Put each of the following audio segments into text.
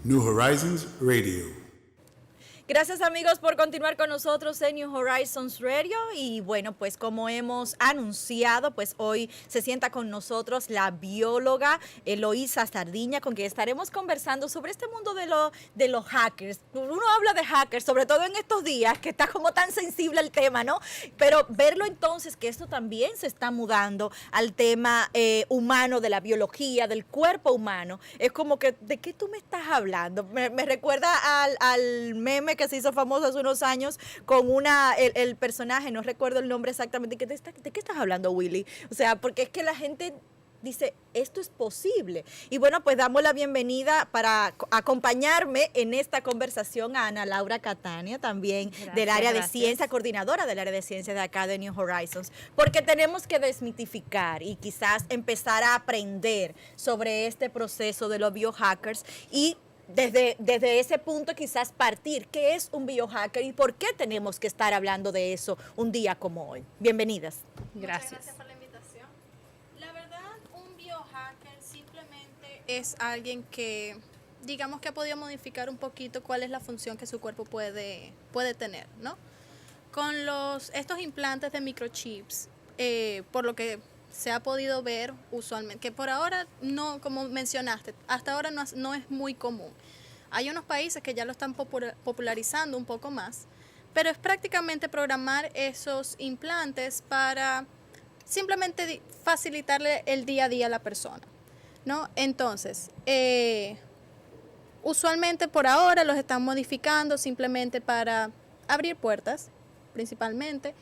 New Horizons Radio. Gracias amigos por continuar con nosotros en New Horizons Radio y bueno, pues como hemos anunciado, pues hoy se sienta con nosotros la bióloga Eloísa Sardiña, con quien estaremos conversando sobre este mundo de los hackers. Uno habla de hackers, sobre todo en estos días que está como tan sensible el tema, ¿no? Pero verlo entonces que esto también se está mudando al tema humano, de la biología, del cuerpo humano, es como que, ¿de qué tú me estás hablando? Me recuerda al meme que se hizo famoso hace unos años con el personaje, no recuerdo el nombre exactamente, ¿de qué estás hablando, Willy? O sea, porque es que la gente dice, esto es posible. Y bueno, pues damos la bienvenida para acompañarme en esta conversación a Ana Laura Catania, también del área de ciencia, coordinadora del área de ciencia de acá de New Horizons, porque tenemos que desmitificar y quizás empezar a aprender sobre este proceso de los biohackers y desde ese punto quizás partir, ¿qué es un biohacker y por qué tenemos que estar hablando de eso un día como hoy? Bienvenidas. Gracias. Muchas gracias por la invitación. La verdad, un biohacker simplemente es alguien que, digamos que ha podido modificar un poquito cuál es la función que su cuerpo puede tener, ¿no? Con estos implantes de microchips, por lo que se ha podido ver usualmente, que por ahora no, como mencionaste, hasta ahora no es muy común. Hay unos países que ya lo están popularizando un poco más, pero es prácticamente programar esos implantes para simplemente facilitarle el día a día a la persona, ¿no? Entonces, usualmente por ahora los están modificando simplemente para abrir puertas, principalmente.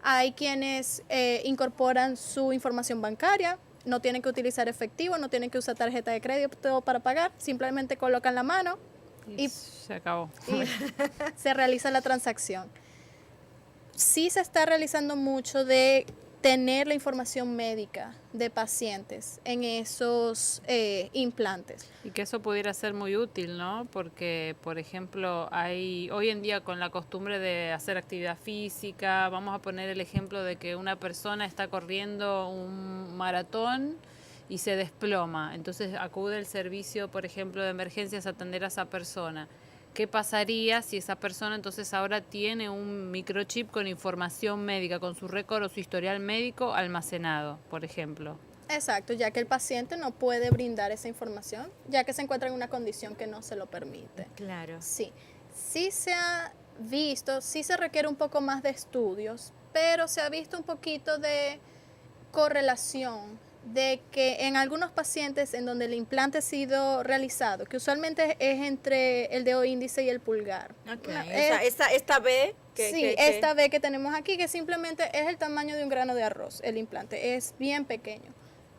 Hay quienes incorporan su información bancaria, no tienen que utilizar efectivo, no tienen que usar tarjeta de crédito para pagar, simplemente colocan la mano y se acabó. Y se realiza la transacción. Sí se está realizando mucho de tener la información médica de pacientes en esos implantes. Y que eso pudiera ser muy útil, ¿no? Porque, por ejemplo, hay hoy en día con la costumbre de hacer actividad física, vamos a poner el ejemplo de que una persona está corriendo un maratón y se desploma. Entonces acude el servicio, por ejemplo, de emergencias a atender a esa persona. ¿Qué pasaría si esa persona entonces ahora tiene un microchip con información médica, con su récord o su historial médico almacenado, por ejemplo? Exacto, ya que el paciente no puede brindar esa información, ya que se encuentra en una condición que no se lo permite. Claro. Sí, sí se ha visto, sí se requiere un poco más de estudios, pero se ha visto un poquito de correlación de que en algunos pacientes en donde el implante ha sido realizado, que usualmente es entre el dedo índice y el pulgar. Okay. Esta B esta B que tenemos aquí, que simplemente es el tamaño de un grano de arroz, el implante, es bien pequeño.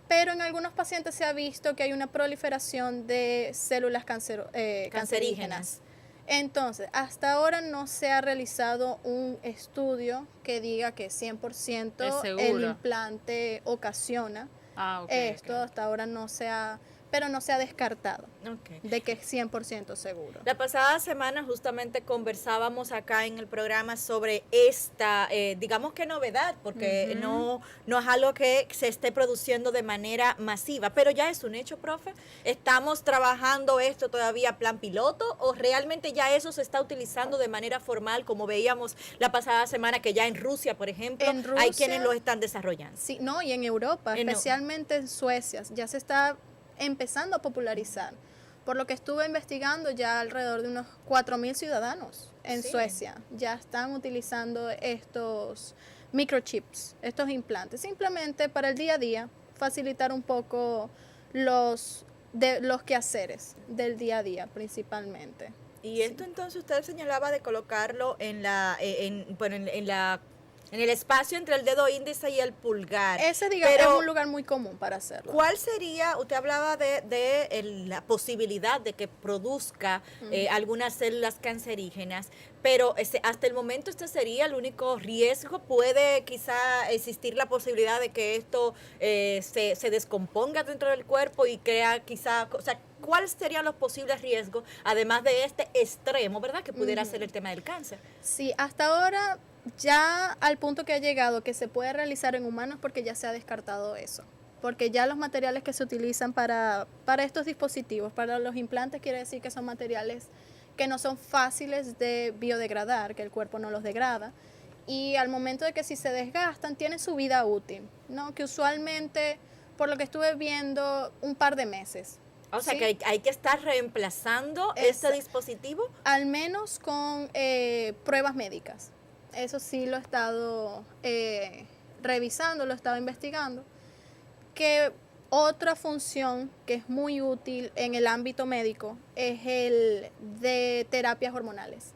Pero en algunos pacientes se ha visto que hay una proliferación de células cancerígenas. Entonces, hasta ahora no se ha realizado un estudio que diga que 100% el implante ocasiona esto. Okay. Hasta ahora no se ha, pero no se ha descartado de que es 100% seguro. La pasada semana justamente conversábamos acá en el programa sobre esta, digamos que novedad, porque no es algo que se esté produciendo de manera masiva, pero ya es un hecho, profe. ¿Estamos trabajando esto todavía plan piloto o realmente ya eso se está utilizando de manera formal, como veíamos la pasada semana que ya en Rusia, por ejemplo, hay quienes lo están desarrollando? Sí, no, y en Europa, especialmente en Suecia, ya se está empezando a popularizar. Por lo que estuve investigando, ya alrededor de unos 4.000 ciudadanos en Suecia ya están utilizando estos microchips, estos implantes, simplemente para el día a día, facilitar un poco los quehaceres del día a día principalmente. Y esto entonces usted señalaba de colocarlo en el espacio entre el dedo índice y el pulgar. Ese, digamos, es un lugar muy común para hacerlo. ¿Cuál sería, usted hablaba de la posibilidad de que produzca algunas células cancerígenas, pero hasta el momento este sería el único riesgo? ¿Puede quizá existir la posibilidad de que esto se descomponga dentro del cuerpo y crea quizá, o sea, ¿cuáles serían los posibles riesgos, además de este extremo, verdad, que pudiera ser el tema del cáncer? Sí, hasta ahora ya al punto que ha llegado que se puede realizar en humanos porque ya se ha descartado eso. porque ya los materiales que se utilizan para estos dispositivos, para los implantes, quiere decir que son materiales que no son fáciles de biodegradar, que el cuerpo no los degrada, y al momento de que si se desgastan, tienen su vida útil, ¿no? Que usualmente, por lo que estuve viendo, un par de meses. O sea ¿sí? que hay que estar reemplazando este dispositivo. Al menos con pruebas médicas. Eso sí lo he estado revisando, lo he estado investigando. Que otra función que es muy útil en el ámbito médico es el de terapias hormonales,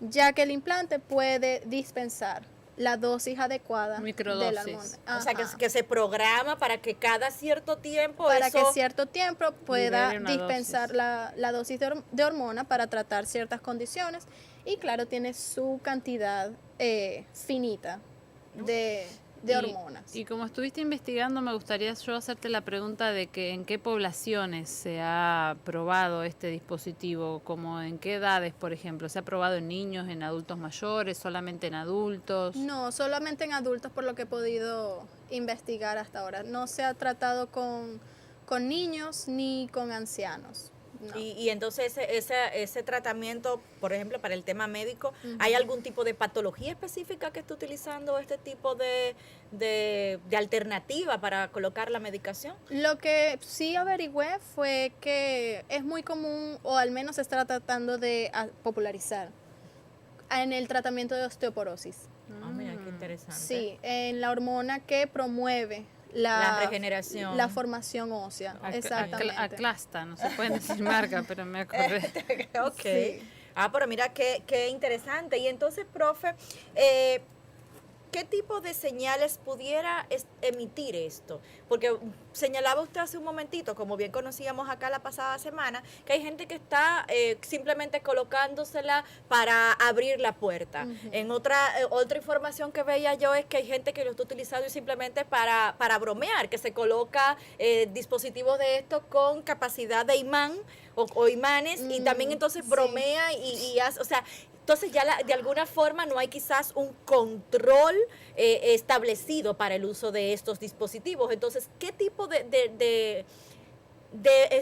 ya que el implante puede dispensar la dosis adecuada de la Microdosis. hormona. O sea, Ajá. que se programa para que cada cierto tiempo Para eso... que cierto tiempo pueda libere una dispensar dosis. la dosis de hormona para tratar ciertas condiciones, y claro, tiene su cantidad finita de hormonas. Y como estuviste investigando, me gustaría yo hacerte la pregunta de que en qué poblaciones se ha probado este dispositivo, como en qué edades, por ejemplo. ¿Se ha probado en niños, en adultos mayores, solamente en adultos? No, solamente en adultos, por lo que he podido investigar hasta ahora. No se ha tratado con niños ni con ancianos. No. Y entonces ese tratamiento, por ejemplo, para el tema médico, ¿hay algún tipo de patología específica que esté utilizando este tipo de alternativa para colocar la medicación? Lo que sí averigüé fue que es muy común, o al menos se está tratando de popularizar, en el tratamiento de osteoporosis. Ah, mira, qué interesante. Sí, en la hormona que promueve La regeneración. la formación ósea. Exactamente. Aclasta, no se pueden decir marca, pero me acordé. Ok. Sí. Ah, pero mira qué interesante. Y entonces, profe, ¿qué tipo de señales pudiera emitir esto? Porque señalaba usted hace un momentito, como bien conocíamos acá la pasada semana, que hay gente que está simplemente colocándosela para abrir la puerta. En otra información que veía yo es que hay gente que lo está utilizando simplemente para bromear, que se coloca dispositivos de estos con capacidad de imán o imanes, y también entonces bromea y hace, o sea, entonces ya de alguna forma no hay quizás un control establecido para el uso de estos dispositivos. Entonces, ¿qué tipo de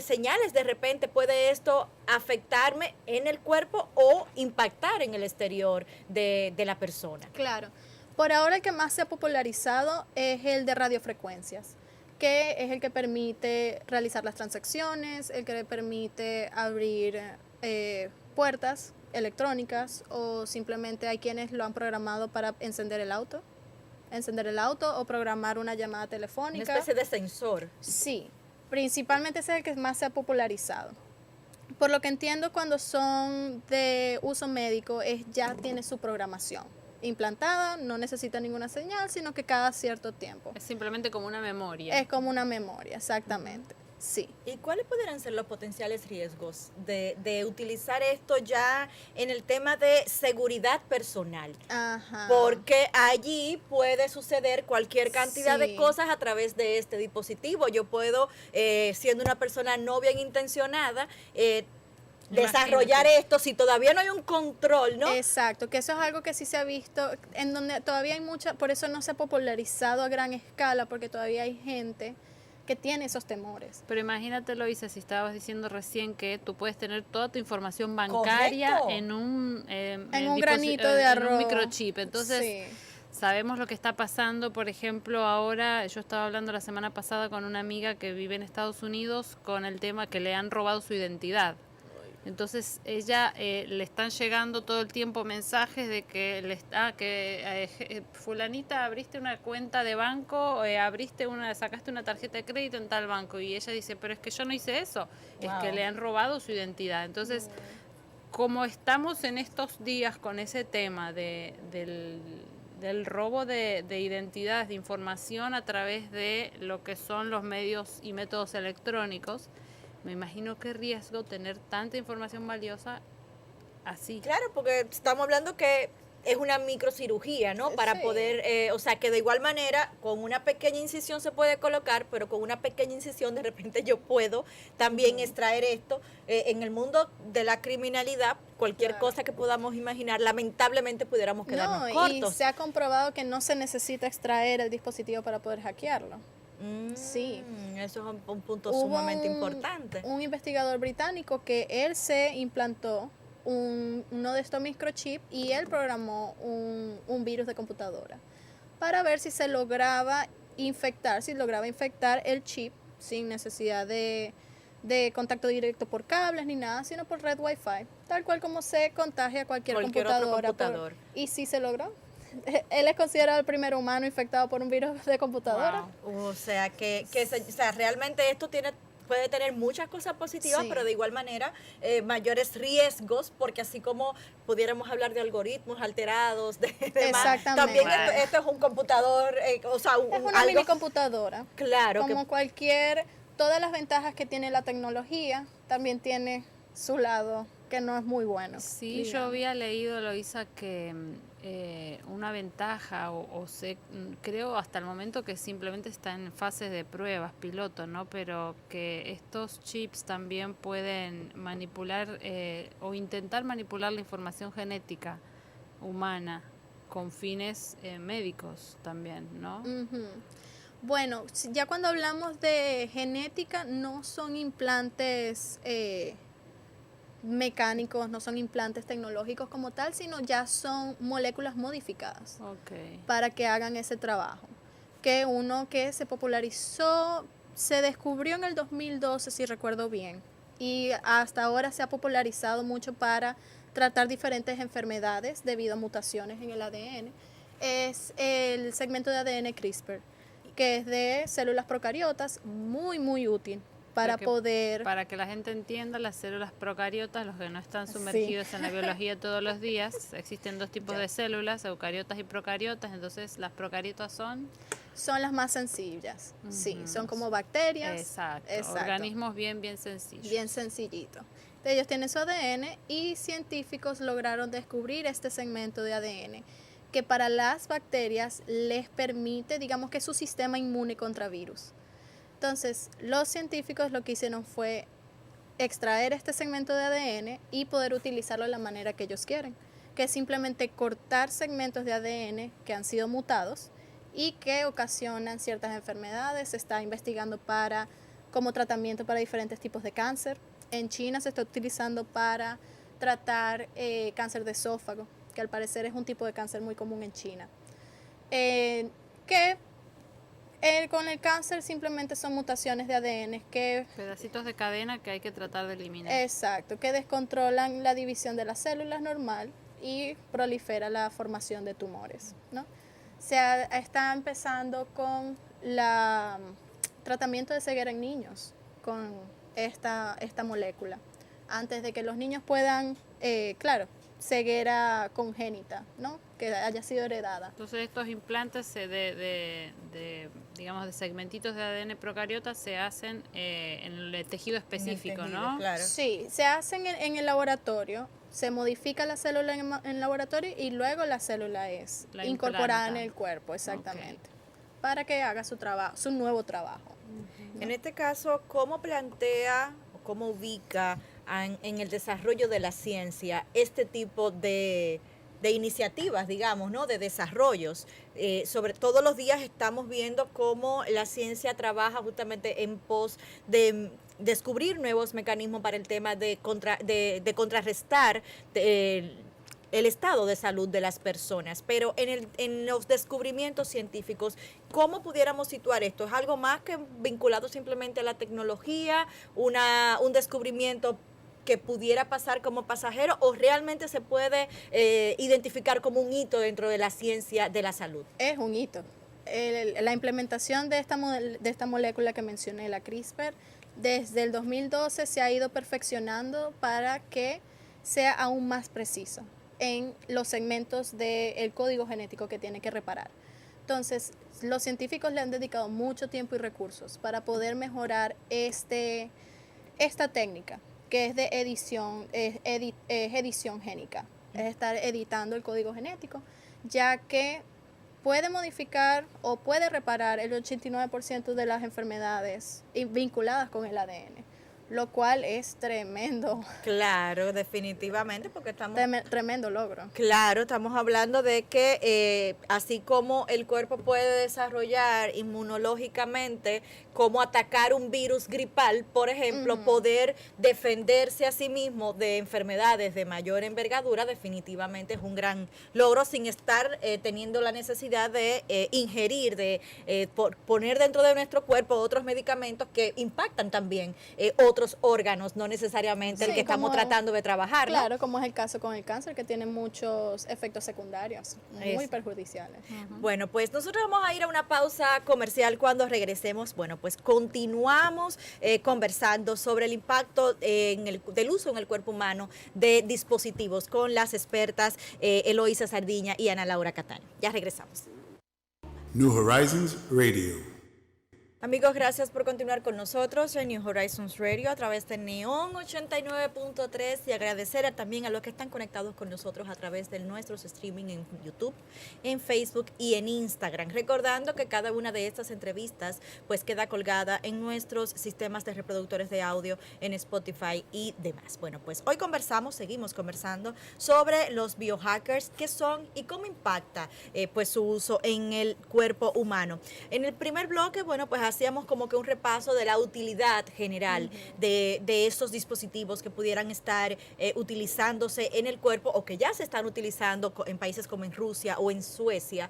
señales de repente puede esto afectarme en el cuerpo o impactar en el exterior de la persona? Claro. Por ahora el que más se ha popularizado es el de radiofrecuencias, que es el que permite realizar las transacciones, el que permite abrir puertas electrónicas, o simplemente hay quienes lo han programado para encender el auto o programar una llamada Una telefónica. especie de sensor. Sí, principalmente ese es el que más se ha popularizado. Por lo que entiendo, cuando son de uso médico, ya tiene su programación implantada, no necesita ninguna señal, sino que cada cierto tiempo. Es simplemente como una memoria. Es como una memoria, exactamente. Sí. ¿Y cuáles podrían ser los potenciales riesgos de utilizar esto ya en el tema de seguridad personal? Ajá. Porque allí puede suceder cualquier cantidad de Sí. cosas a través de este dispositivo. Yo puedo, siendo una persona no bien intencionada, desarrollar Imagínate. esto si todavía no hay un control, ¿no? Exacto, que eso es algo que sí se ha visto, en donde todavía hay mucha, por eso no se ha popularizado a gran escala, porque todavía hay gente que tiene esos temores. Pero imagínate, Loisa, si estabas diciendo recién que tú puedes tener toda tu información bancaria Correcto. en un, En un granito de en arroz. un microchip. Entonces, Sí. sabemos lo que está pasando. Por ejemplo, ahora yo estaba hablando la semana pasada con una amiga que vive en Estados Unidos con el tema que le han robado su identidad. Entonces ella le están llegando todo el tiempo mensajes de que fulanita, abriste una cuenta de banco, sacaste una tarjeta de crédito en tal banco, y ella dice, pero es que yo no hice eso, es que Wow. le han robado su identidad. Entonces, como estamos en estos días con ese tema del robo de identidades, de información a través de lo que son los medios y métodos electrónicos, me imagino qué riesgo tener tanta información valiosa así. Claro, porque estamos hablando que es una microcirugía, ¿no? Para Sí. poder, o sea, que de igual manera, con una pequeña incisión se puede colocar, pero con una pequeña incisión de repente yo puedo también extraer esto. En el mundo de la criminalidad, cualquier Claro. cosa que podamos imaginar, lamentablemente pudiéramos quedarnos No, y cortos. se ha comprobado que no se necesita extraer el dispositivo para poder hackearlo. Sí. Eso es un punto Hubo sumamente importante. un investigador británico que él se implantó uno de estos microchips y él programó un virus de computadora para ver si se lograba infectar el chip sin necesidad de contacto directo por cables ni nada, sino por red Wi-Fi, tal cual como se contagia cualquier Otro computadora. computador. Y sí se logró. Él es considerado el primer humano infectado por un virus de computadora. Wow. O sea, o sea, realmente esto puede tener muchas cosas positivas, Sí. pero de igual manera mayores riesgos, porque así como pudiéramos hablar de algoritmos alterados, de demás, Exactamente. también Bueno. esto es un computador, o sea, Es una algo mini computadora. claro que Como todas las ventajas que tiene la tecnología, también tiene su lado que no es muy bueno. Sí, yo digamos. había leído, Loisa, que una ventaja, creo hasta el momento que simplemente está en fases de pruebas, piloto, ¿no? Pero que estos chips también pueden manipular o intentar manipular la información genética humana con fines médicos también, ¿no? Ujú. Bueno, ya cuando hablamos de genética, no son implantes mecánicos, no son implantes tecnológicos como tal, sino ya son moléculas modificadas Ok. para que hagan ese trabajo. Que uno que se popularizó, se descubrió en el 2012, si recuerdo bien, y hasta ahora se ha popularizado mucho para tratar diferentes enfermedades debido a mutaciones en el ADN, es el segmento de ADN CRISPR, que es de células procariotas, muy, muy útil para Porque poder... Para que la gente entienda, las células procariotas, los que no están Sí. sumergidos en la biología todos los días, existen dos tipos Ya. de células, eucariotas y procariotas. Entonces, las procariotas son Son las más sencillas, sí, Ujú. son como bacterias. exacto, Exacto. organismos bien sencillos. Bien sencillito. Ellos tienen su ADN y científicos lograron descubrir este segmento de ADN que para las bacterias les permite, digamos que su sistema inmune contra virus. Entonces, los científicos lo que hicieron fue extraer este segmento de ADN y poder utilizarlo de la manera que ellos quieren, que es simplemente cortar segmentos de ADN que han sido mutados y que ocasionan ciertas enfermedades. Se está investigando como tratamiento para diferentes tipos de cáncer. En China se está utilizando para tratar cáncer de esófago, que al parecer es un tipo de cáncer muy común en China. Que con el cáncer simplemente son mutaciones de ADN que Pedacitos de cadena que hay que tratar de eliminar. exacto, que descontrolan la división de las células normal y prolifera la formación de tumores, ¿no? Está empezando con el tratamiento de ceguera en niños con esta molécula, antes de que los niños puedan, claro, ceguera congénita, ¿no? Que haya sido heredada. Entonces estos implantes digamos, de segmentitos de ADN procariota se hacen en el tejido específico, tejido, ¿no? claro. Sí, se hacen en el laboratorio, se modifica la célula en el laboratorio y luego la célula es La incorporada en implantan. el cuerpo, exactamente, para que haga su trabajo, su nuevo trabajo. En este caso, ¿cómo plantea o cómo ubica en el desarrollo de la ciencia este tipo de iniciativas, digamos, ¿no? De desarrollos? Sobre todos los días estamos viendo cómo la ciencia trabaja justamente en pos de descubrir nuevos mecanismos para el tema de contrarrestar el estado de salud de las personas, pero en los descubrimientos científicos, ¿cómo pudiéramos situar esto? ¿Es algo más que vinculado simplemente a la tecnología, un descubrimiento que pudiera pasar como pasajero o realmente se puede identificar como un hito dentro de la ciencia de la salud? Es un hito. La implementación de esta molécula que mencioné, la CRISPR, desde el 2012 se ha ido perfeccionando para que sea aún más preciso en los segmentos del código genético que tiene que reparar. Entonces, los científicos le han dedicado mucho tiempo y recursos para poder mejorar esta técnica, que es de edición génica, es estar editando el código genético, ya que puede modificar o puede reparar el 89% de las enfermedades vinculadas con el ADN. lo cual es tremendo, Claro, definitivamente, porque estamos... tremendo logro. Claro, estamos hablando de que así como el cuerpo puede desarrollar inmunológicamente, como atacar un virus gripal, por ejemplo, poder defenderse a sí mismo de enfermedades de mayor envergadura, definitivamente es un gran logro sin estar teniendo la necesidad de ingerir, de poner dentro de nuestro cuerpo otros medicamentos que impactan también otros órganos, no necesariamente el Sí, que estamos como- tratando de trabajar, ¿no? Claro, como es el caso con el cáncer, que tiene muchos efectos secundarios muy Es- perjudiciales. Bueno, pues nosotros vamos a ir a una pausa comercial. Cuando regresemos, bueno, pues continuamos conversando sobre el impacto del uso en el cuerpo humano de dispositivos con las expertas Eloísa Sardiña y Ana Laura Cataño. Ya regresamos. New Horizons Radio. Amigos, gracias por continuar con nosotros en New Horizons Radio a través de Neon 89.3 y agradecer también a los que están conectados con nosotros a través de nuestros streaming en YouTube, en Facebook y en Instagram. Recordando que cada una de estas entrevistas pues queda colgada en nuestros sistemas de reproductores de audio en Spotify y demás. Bueno, pues hoy seguimos conversando sobre los biohackers, qué son y cómo impacta pues su uso en el cuerpo humano. En el primer bloque, bueno, pues hacíamos como que un repaso de la utilidad general de estos dispositivos que pudieran estar utilizándose en el cuerpo o que ya se están utilizando en países como en Rusia o en Suecia,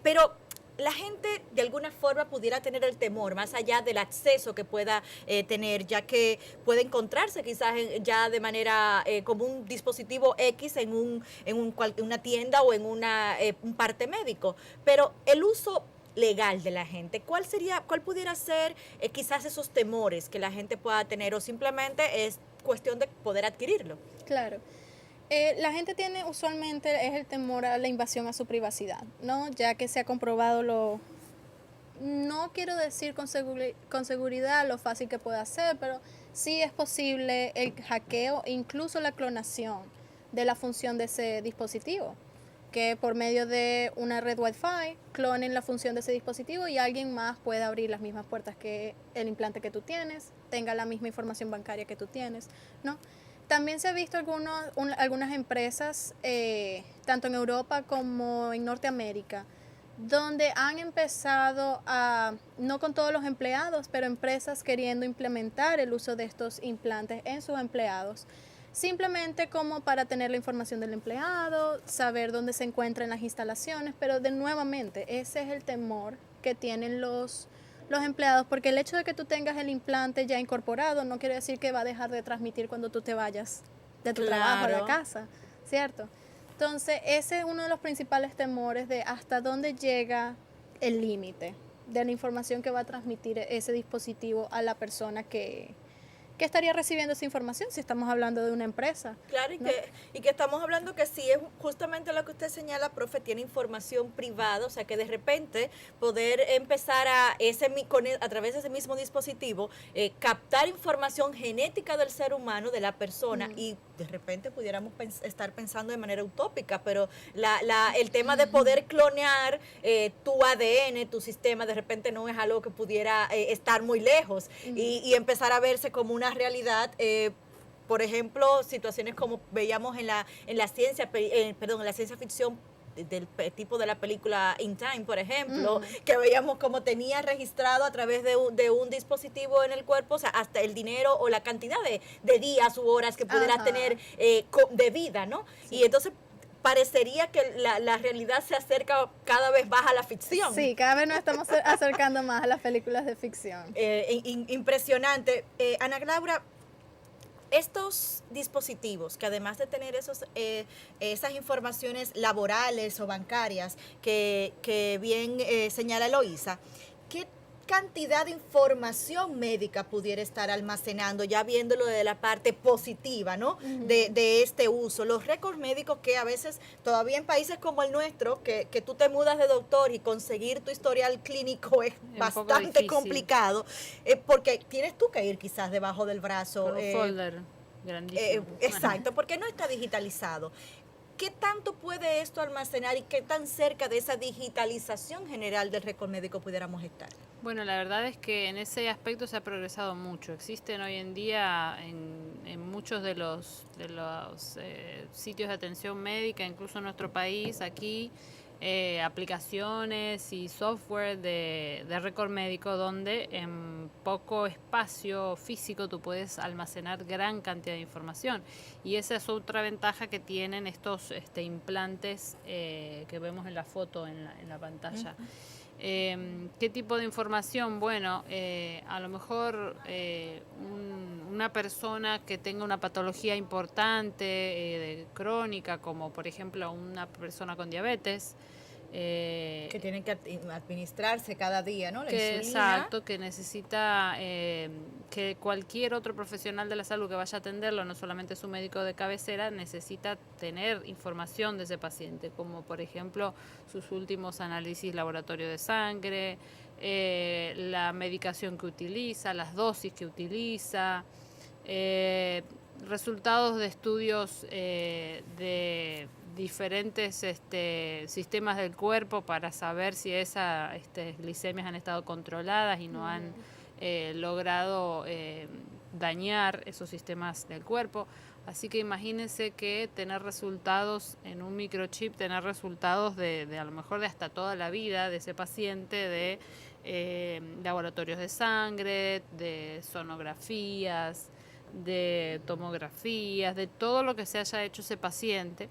pero la gente de alguna forma pudiera tener el temor, más allá del acceso que pueda tener, ya que puede encontrarse quizás ya de manera como un dispositivo X en una tienda o en un parte médico, pero el uso legal de la gente, cuál pudiera ser quizás esos temores que la gente pueda tener o simplemente es cuestión de poder adquirirlo? Claro. La gente tiene usualmente es el temor a la invasión a su privacidad, ¿no? Ya que se ha comprobado no quiero decir con seguridad lo fácil que puede ser, pero sí es posible el hackeo e incluso la clonación de la función de ese dispositivo, que por medio de una red Wi-Fi clonen la función de ese dispositivo y alguien más pueda abrir las mismas puertas que el implante que tú tienes, tenga la misma información bancaria que tú tienes, ¿no? También se ha visto algunas empresas, tanto en Europa como en Norteamérica, donde han empezado no con todos los empleados, pero empresas queriendo implementar el uso de estos implantes en sus empleados, simplemente como para tener la información del empleado, saber dónde se encuentran las instalaciones, pero nuevamente ese es el temor que tienen los empleados, porque el hecho de que tú tengas el implante ya incorporado no quiere decir que va a dejar de transmitir cuando tú te vayas de tu trabajo a la casa, ¿cierto? Entonces, ese es uno de los principales temores de hasta dónde llega el límite de la información que va a transmitir ese dispositivo a la persona que estaría recibiendo esa información si estamos hablando de una empresa. Claro, ¿no? y que estamos hablando que sí es justamente lo que usted señala, profe, tiene información privada, o sea que de repente poder empezar a través de ese mismo dispositivo captar información genética del ser humano, de la persona, y de repente pudiéramos estar pensando de manera utópica, pero el tema de poder clonear tu ADN, tu sistema, de repente no es algo que pudiera estar muy lejos y empezar a verse como una realidad. Por ejemplo, situaciones como veíamos en la ciencia ficción del tipo de la película In Time, por ejemplo, que veíamos como tenía registrado a través de un dispositivo en el cuerpo, o sea, hasta el dinero o la cantidad de días u horas que pudiera tener de vida, ¿no? Sí. Y entonces parecería que la realidad se acerca cada vez más a la ficción. Sí, cada vez nos estamos acercando más a las películas de ficción. Impresionante. Ana Laura, estos dispositivos, que además de tener esas informaciones laborales o bancarias que bien señala Eloísa, ¿qué cantidad de información médica pudiera estar almacenando, ya viéndolo de la parte positiva, ¿no? de este uso? Los récords médicos que a veces todavía en países como el nuestro, que tú te mudas de doctor y conseguir tu historial clínico es bastante complicado, porque tienes tú que ir quizás debajo del brazo. Con un folder grandísimo. Exacto, porque no está digitalizado. ¿Qué tanto puede esto almacenar y qué tan cerca de esa digitalización general del récord médico pudiéramos estar? Bueno, la verdad es que en ese aspecto se ha progresado mucho. Existen hoy en día en muchos de los sitios de atención médica, incluso en nuestro país, aquí, aplicaciones y software de récord médico donde en poco espacio físico tú puedes almacenar gran cantidad de información. Y esa es otra ventaja que tienen estos implantes que vemos en la foto en la pantalla. ¿Qué tipo de información? Bueno, a lo mejor una persona que tenga una patología importante, crónica, como por ejemplo una persona con diabetes, Que tienen que administrarse cada día, ¿no? La que insulina. exacto, que necesita que cualquier otro profesional de la salud que vaya a atenderlo, no solamente su médico de cabecera, necesita tener información de ese paciente, como por ejemplo sus últimos análisis laboratorio de sangre, la medicación que utiliza, las dosis que utiliza, resultados de estudios de diferentes sistemas del cuerpo para saber si esas glicemias han estado controladas y no han logrado dañar esos sistemas del cuerpo. Así que imagínense que tener resultados en un microchip, tener resultados de a lo mejor de hasta toda la vida de ese paciente, de laboratorios de sangre, de sonografías, de tomografías, de todo lo que se haya hecho ese paciente,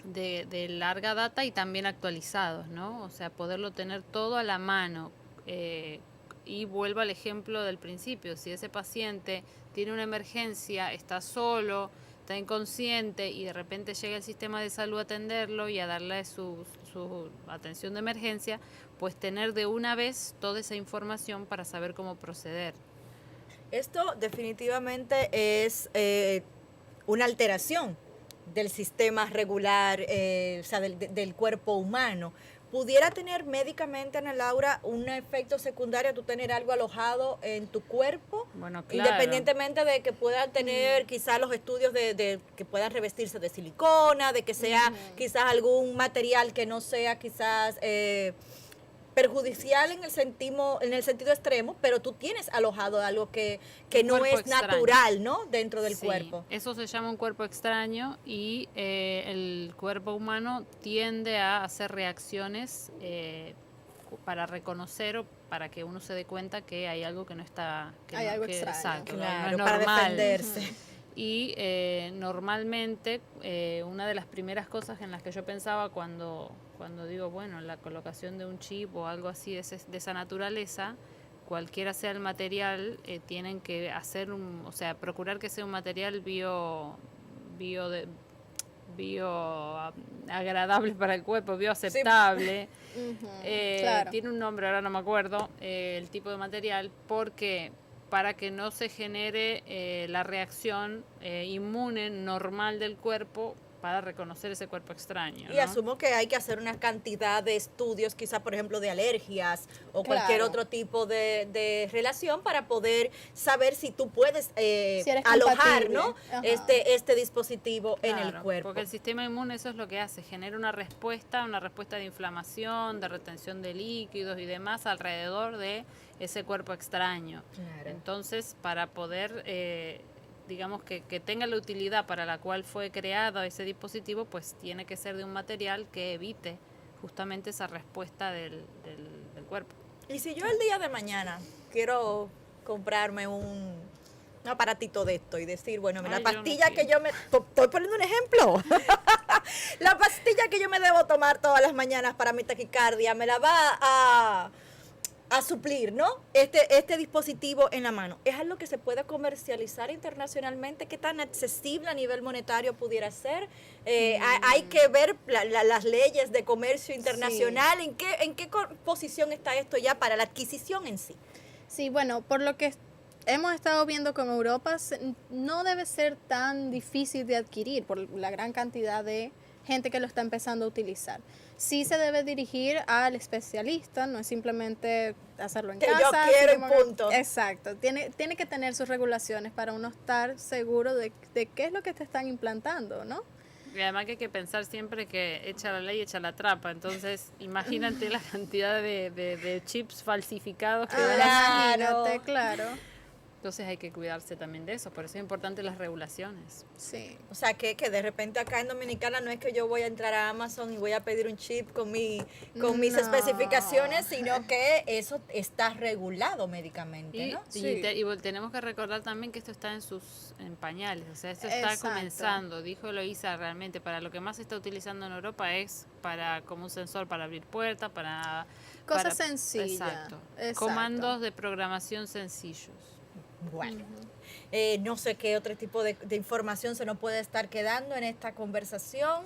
de larga data y también actualizados, ¿no? O sea, poderlo tener todo a la mano. Y vuelvo al ejemplo del principio, si ese paciente tiene una emergencia, está solo, está inconsciente y de repente llega el sistema de salud a atenderlo y a darle su atención de emergencia, pues tener de una vez toda esa información para saber cómo proceder. Esto definitivamente es una alteración del sistema regular, o sea, del cuerpo humano. ¿Pudiera tener médicamente, Ana Laura, un efecto secundario, tú tener algo alojado en tu cuerpo? Bueno, claro. Independientemente de que puedan tener quizás los estudios de que puedan revestirse de silicona, de que sea quizás algún material que no sea quizás perjudicial en el sentido extremo, pero tú tienes alojado algo que no cuerpo es extraño. natural, ¿no? Dentro del Sí, cuerpo. eso se llama un cuerpo extraño y el cuerpo humano tiende a hacer reacciones para reconocer o para que uno se dé cuenta que hay algo que no está... Que Hay no, algo que, extraño. exacto, Claro, no es para normal. defenderse. Y normalmente una de las primeras cosas en las que yo pensaba cuando digo, bueno, la colocación de un chip o algo así de esa naturaleza, cualquiera sea el material, tienen que hacer o sea, procurar que sea un material agradable para el cuerpo, bioaceptable. Claro. Tiene un nombre, ahora no me acuerdo, el tipo de material, porque para que no se genere la reacción inmune normal del cuerpo para reconocer ese cuerpo extraño, Y ¿no? asumo que hay que hacer una cantidad de estudios, quizá por ejemplo de alergias o cualquier Claro. otro tipo de relación para poder saber si tú puedes eres alojar, compatible. ¿no? Ajá. este dispositivo en el Claro, cuerpo. porque el sistema inmune eso es lo que hace, genera una respuesta de inflamación, de retención de líquidos y demás alrededor de ese cuerpo extraño. Claro. Entonces, para poder, digamos, que tenga la utilidad para la cual fue creado ese dispositivo, pues tiene que ser de un material que evite justamente esa respuesta del cuerpo. Y si yo el día de mañana quiero comprarme un aparatito de esto y decir, bueno, Ay, la yo no pastilla que quiero. yo me... Estoy poniendo un ejemplo. La pastilla que yo me debo tomar todas las mañanas para mi taquicardia me la va a suplir, ¿no? Este dispositivo en la mano. ¿Es algo que se puede comercializar internacionalmente? ¿Qué tan accesible a nivel monetario pudiera ser? Hay que ver las leyes de comercio internacional. ¿En qué posición está esto ya para la adquisición en sí? Sí, bueno, por lo que hemos estado viendo con Europa, no debe ser tan difícil de adquirir por la gran cantidad de gente que lo está empezando a utilizar. Sí se debe dirigir al especialista, no es simplemente hacerlo en Que casa. yo quiero sino y punto. Exacto, tiene que tener sus regulaciones para uno estar seguro de qué es lo que te están implantando, ¿no? Y además que hay que pensar siempre que echa la ley, echa la trampa. Entonces, imagínate la cantidad de chips falsificados que van a Claro. Imagínate, claro. Entonces hay que cuidarse también de eso. Por eso es importante las regulaciones. Sí. O sea, que de repente acá en Dominicana no es que yo voy a entrar a Amazon y voy a pedir un chip con mis No. especificaciones, sino que eso está regulado médicamente, Y, ¿no? Sí. tenemos que recordar también que esto está en pañales, o sea, esto está Exacto. comenzando, dijo Eloísa, realmente para lo que más se está utilizando en Europa es para como un sensor para abrir puertas, Cosas sencillas. Exacto. Exacto. Comandos de programación sencillos. Bueno, no sé qué otro tipo de información se nos puede estar quedando en esta conversación.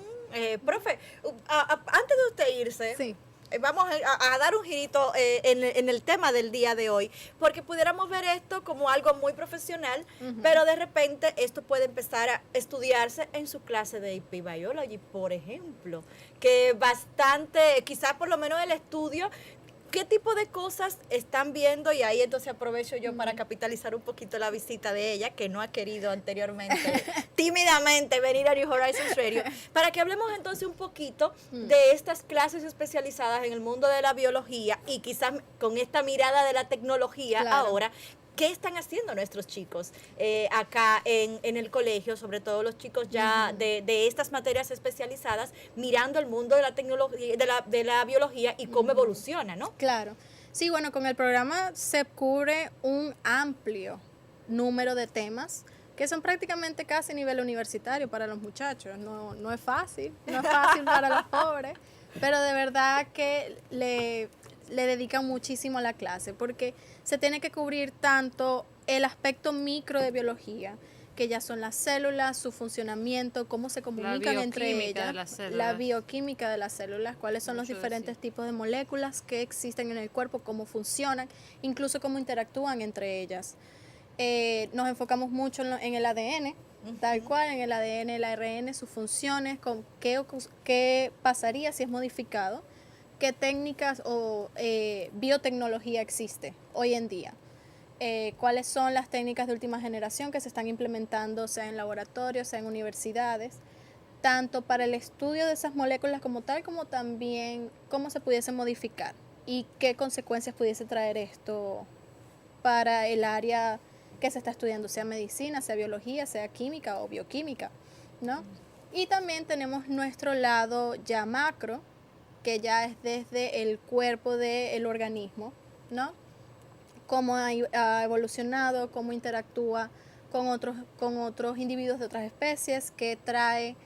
Profe, antes de usted irse, Sí. vamos a dar un girito en el tema del día de hoy, porque pudiéramos ver esto como algo muy profesional, pero de repente esto puede empezar a estudiarse en su clase de AP Biology, por ejemplo, que bastante, quizás por lo menos el estudio. ¿Qué tipo de cosas están viendo? Y ahí entonces aprovecho yo para capitalizar un poquito la visita de ella, que no ha querido anteriormente, tímidamente, venir a New Horizons Radio, para que hablemos entonces un poquito de estas clases especializadas en el mundo de la biología y quizás con esta mirada de la tecnología Claro. ahora. ¿Qué están haciendo nuestros chicos acá en el colegio, sobre todo los chicos ya de estas materias especializadas, mirando el mundo de la tecnología, de la biología y cómo evoluciona, ¿no? Claro. Sí, bueno, con el programa se cubre un amplio número de temas que son prácticamente casi nivel universitario para los muchachos. No es fácil, no es fácil para los pobres, pero de verdad que le dedican muchísimo a la clase porque se tiene que cubrir tanto el aspecto micro de biología, que ya son las células, su funcionamiento, cómo se comunican entre bioquímica de ellas, las la células. bioquímica de las células, cuáles son los Mucho diferentes decir. tipos de moléculas que existen en el cuerpo, cómo funcionan, incluso cómo interactúan entre ellas. Nos enfocamos mucho en el ADN, tal cual, en el ADN, el ARN, sus funciones, con qué pasaría si es modificado, qué técnicas o biotecnología existe hoy en día. Cuáles son las técnicas de última generación que se están implementando, sea en laboratorios, sea en universidades, tanto para el estudio de esas moléculas como tal, como también cómo se pudiese modificar y qué consecuencias pudiese traer esto para el área que se está estudiando, sea medicina, sea biología, sea química o bioquímica, ¿no? Y también tenemos nuestro lado ya macro, que ya es desde el cuerpo del organismo, ¿no? Cómo ha evolucionado, cómo interactúa con otros individuos de otras especies, qué trae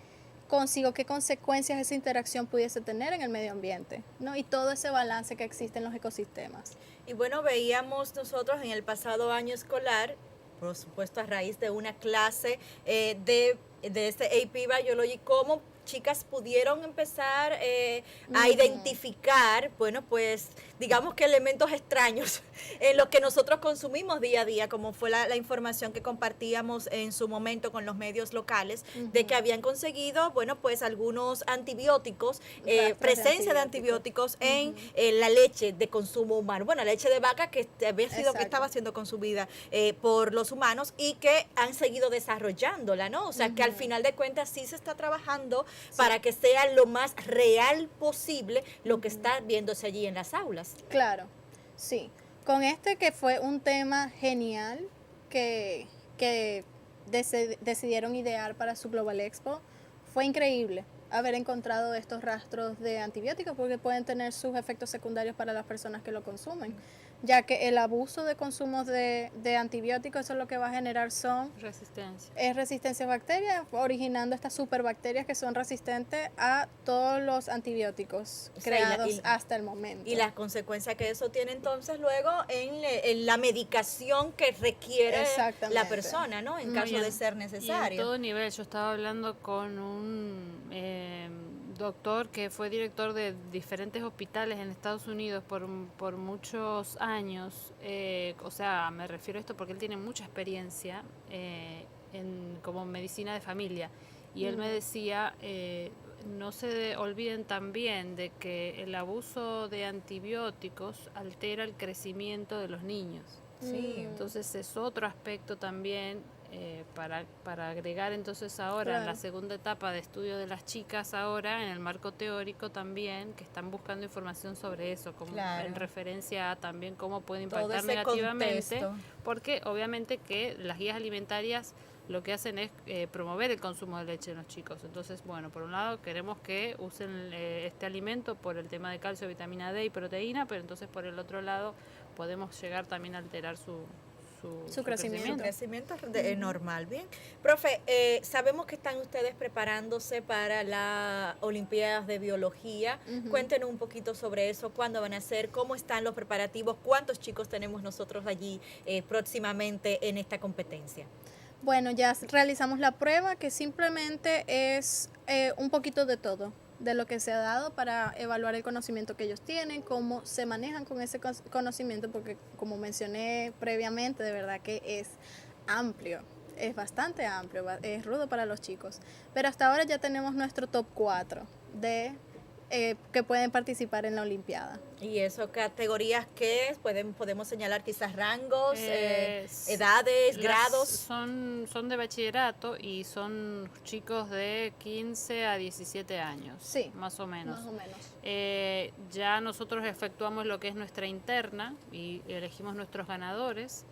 consigo, qué consecuencias esa interacción pudiese tener en el medio ambiente, ¿no? Y todo ese balance que existe en los ecosistemas. Y bueno, veíamos nosotros en el pasado año escolar, por supuesto a raíz de una clase de este AP Biology, cómo chicas pudieron empezar a identificar, bueno, pues digamos que elementos extraños en lo que nosotros consumimos día a día, como fue la información que compartíamos en su momento con los medios locales, de que habían conseguido, bueno, pues algunos antibióticos, presencia de antibióticos en la leche de consumo humano, bueno, la leche de vaca que había sido, que estaba siendo consumida por los humanos y que han seguido desarrollándola, ¿no? O sea, que al final de cuentas sí se está trabajando para que sea lo más real posible lo que está viéndose allí en las aulas. Claro, sí. Con este que fue un tema genial que decidieron idear para su Global Expo, fue increíble haber encontrado estos rastros de antibióticos porque pueden tener sus efectos secundarios para las personas que lo consumen, ya que el abuso de consumos de antibióticos, eso lo que va a generar es resistencia a bacterias, originando estas superbacterias que son resistentes a todos los antibióticos O sea, creados hasta el momento. Y las consecuencias que eso tiene entonces luego en la medicación que requiere la persona, ¿no? En caso de ser Y necesario. en todo nivel, yo estaba hablando con un doctor que fue director de diferentes hospitales en Estados Unidos por muchos años, o sea, me refiero a esto porque él tiene mucha experiencia como medicina de familia, y él me decía, no se olviden también de que el abuso de antibióticos altera el crecimiento de los niños. Sí. Entonces es otro aspecto también para agregar entonces ahora en la Claro. segunda etapa de estudio de las chicas ahora, en el marco teórico también, que están buscando información sobre eso, como Claro. en referencia a también cómo puede Todo impactar ese negativamente, contexto. porque obviamente que las guías alimentarias lo que hacen es promover el consumo de leche en los chicos. Entonces, bueno, por un lado queremos que usen este alimento por el tema de calcio, vitamina D y proteína, pero entonces por el otro lado podemos llegar también a alterar su crecimiento. Su crecimiento normal, bien. Profe, sabemos que están ustedes preparándose para las Olimpiadas de Biología. Cuéntenos un poquito sobre eso, cuándo van a ser, cómo están los preparativos, cuántos chicos tenemos nosotros allí próximamente en esta competencia. Bueno, ya realizamos la prueba, que simplemente es un poquito de todo, de lo que se ha dado para evaluar el conocimiento que ellos tienen, cómo se manejan con ese conocimiento, porque como mencioné previamente, de verdad que es amplio, es bastante amplio, es rudo para los chicos. Pero hasta ahora ya tenemos nuestro top 4 de que pueden participar en la Olimpiada. ¿Y eso categorías qué es? Podemos señalar quizás rangos, edades, Las grados. son de bachillerato y son chicos de 15 a 17 años, Sí, más o menos. Más o menos. Ya nosotros efectuamos lo que es nuestra interna y elegimos nuestros ganadores.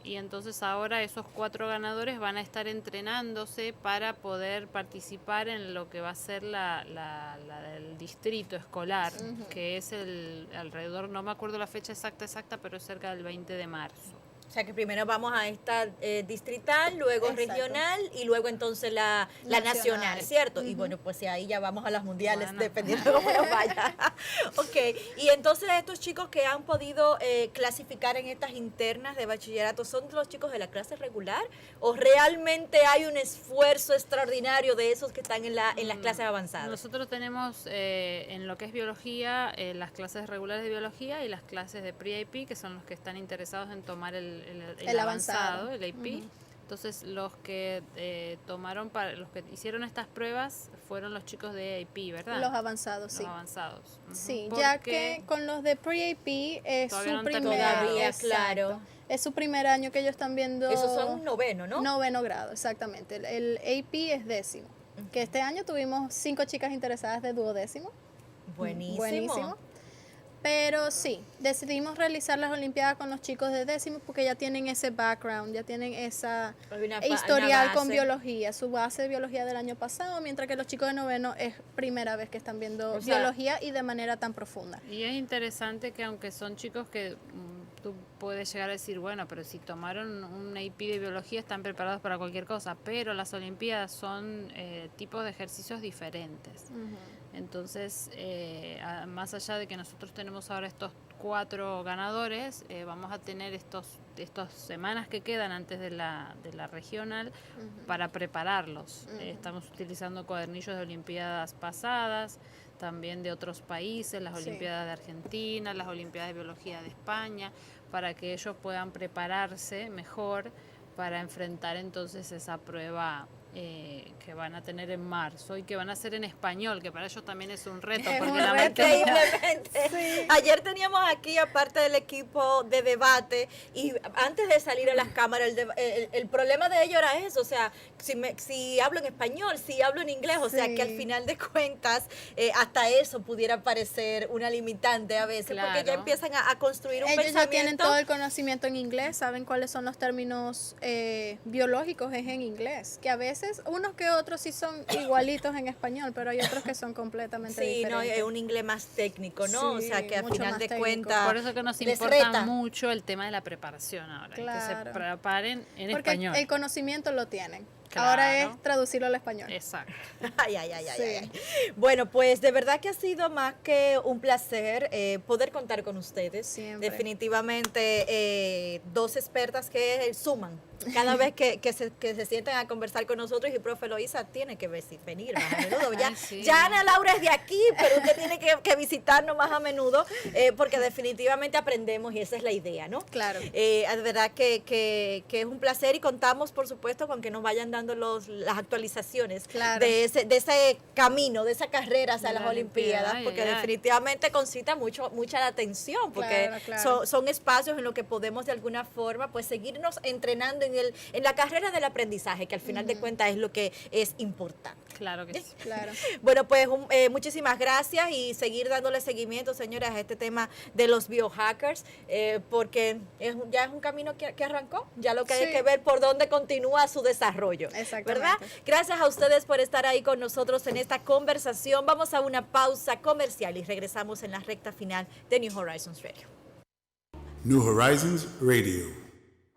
Y entonces ahora esos 4 ganadores van a estar entrenándose para poder participar en lo que va a ser la del distrito escolar, que es alrededor, no me acuerdo la fecha exacta, pero es cerca del 20 de marzo. O sea que primero vamos a esta distrital, luego Exacto. regional y luego entonces la nacional, ¿cierto? Y Ujú. bueno, pues ahí ya vamos a las mundiales, Bueno. dependiendo de cómo nos vaya. Ok, y entonces estos chicos que han podido clasificar en estas internas de bachillerato, ¿son los chicos de la clase regular? ¿O realmente hay un esfuerzo extraordinario de esos que están en las clases avanzadas? Nosotros tenemos en lo que es biología, las clases regulares de biología y las clases de pre-AP, que son los que están interesados en tomar el avanzado, el AP. Entonces los que los que hicieron estas pruebas fueron los chicos de AP, ¿verdad? Los avanzados, Los sí. avanzados. Ujú. Sí, ya Porque que con los de pre-AP es Todavía no su han primer terminado. Todavía, exacto. claro. Es su primer año que ellos están viendo. Esos son noveno, ¿no? Noveno grado, exactamente. El AP es 10º. Que este año tuvimos 5 chicas interesadas de 12º. Buenísimo. Buenísimo. Pero sí, decidimos realizar las Olimpiadas con los chicos de 10º porque ya tienen ese background, ya tienen esa Hay una historial con base. biología, su base de biología del año pasado, mientras que los chicos de noveno es primera vez que están viendo O sea, biología y de manera tan profunda. Y es interesante que aunque son chicos que tú puedes llegar a decir, bueno, pero si tomaron un AP de biología están preparados para cualquier cosa, pero las Olimpiadas son tipos de ejercicios diferentes. Entonces, más allá de que nosotros tenemos ahora estos 4 ganadores, vamos a tener estas semanas que quedan antes de la regional para prepararlos. Estamos utilizando cuadernillos de Olimpiadas pasadas, también de otros países, las Sí. Olimpiadas de Argentina, las Olimpiadas de Biología de España, para que ellos puedan prepararse mejor para enfrentar entonces esa prueba que van a tener en marzo y que van a hacer en español, que para ellos también es un reto, Es porque un la reto. materia... Increíblemente. Ayer teníamos aquí, aparte del equipo de debate, y antes de salir a las cámaras, el problema de ellos era eso, o sea, si hablo en español, si hablo en inglés, o sea, Sí. que al final de cuentas, hasta eso pudiera parecer una limitante a veces, porque ya Claro. empiezan a construir un Ellos ya tienen pensamiento. todo el conocimiento en inglés, saben cuáles son los términos biológicos es en inglés, que a veces unos que otros sí son igualitos en español, pero hay otros que son completamente Sí, no, diferentes. es un inglés más técnico, ¿no? Sí, o sea, que al mucho final más de técnico. cuentas Por eso que nos les importa reta. mucho el tema de la preparación ahora, que Claro. se preparen en Porque español. el conocimiento lo tienen. Claro. Ahora es traducirlo al español. Exacto. Ay, ay, ay, ay, Sí. ay. Bueno, pues de verdad que ha sido más que un placer poder contar con ustedes. Siempre. Definitivamente 2 expertas que suman cada vez que se sientan a conversar con nosotros, y profe Loisa tiene que venir más a menudo. Ya, Ay, sí. ya Ana Laura es de aquí, pero usted tiene que visitarnos más a menudo porque definitivamente aprendemos y esa es la idea, ¿no? Claro. De verdad que es un placer y contamos, por supuesto, con que nos vayan dando dando las actualizaciones Claro. de ese camino, de esa carrera hacia De las la Olimpiadas, Olimpiada, porque ay, ay. definitivamente concita mucha la atención, porque Claro, claro. son espacios en los que podemos de alguna forma pues seguirnos entrenando en la carrera del aprendizaje, que al final de cuentas es lo que es importante. Claro que sí. Claro. Bueno, pues muchísimas gracias y seguir dándole seguimiento, señoras, a este tema de los biohackers, porque ya es un camino que arrancó, ya lo que hay Sí. que ver por dónde continúa su desarrollo. Exactamente. ¿Verdad? Gracias a ustedes por estar ahí con nosotros en esta conversación. Vamos a una pausa comercial y regresamos en la recta final de New Horizons Radio. New Horizons Radio.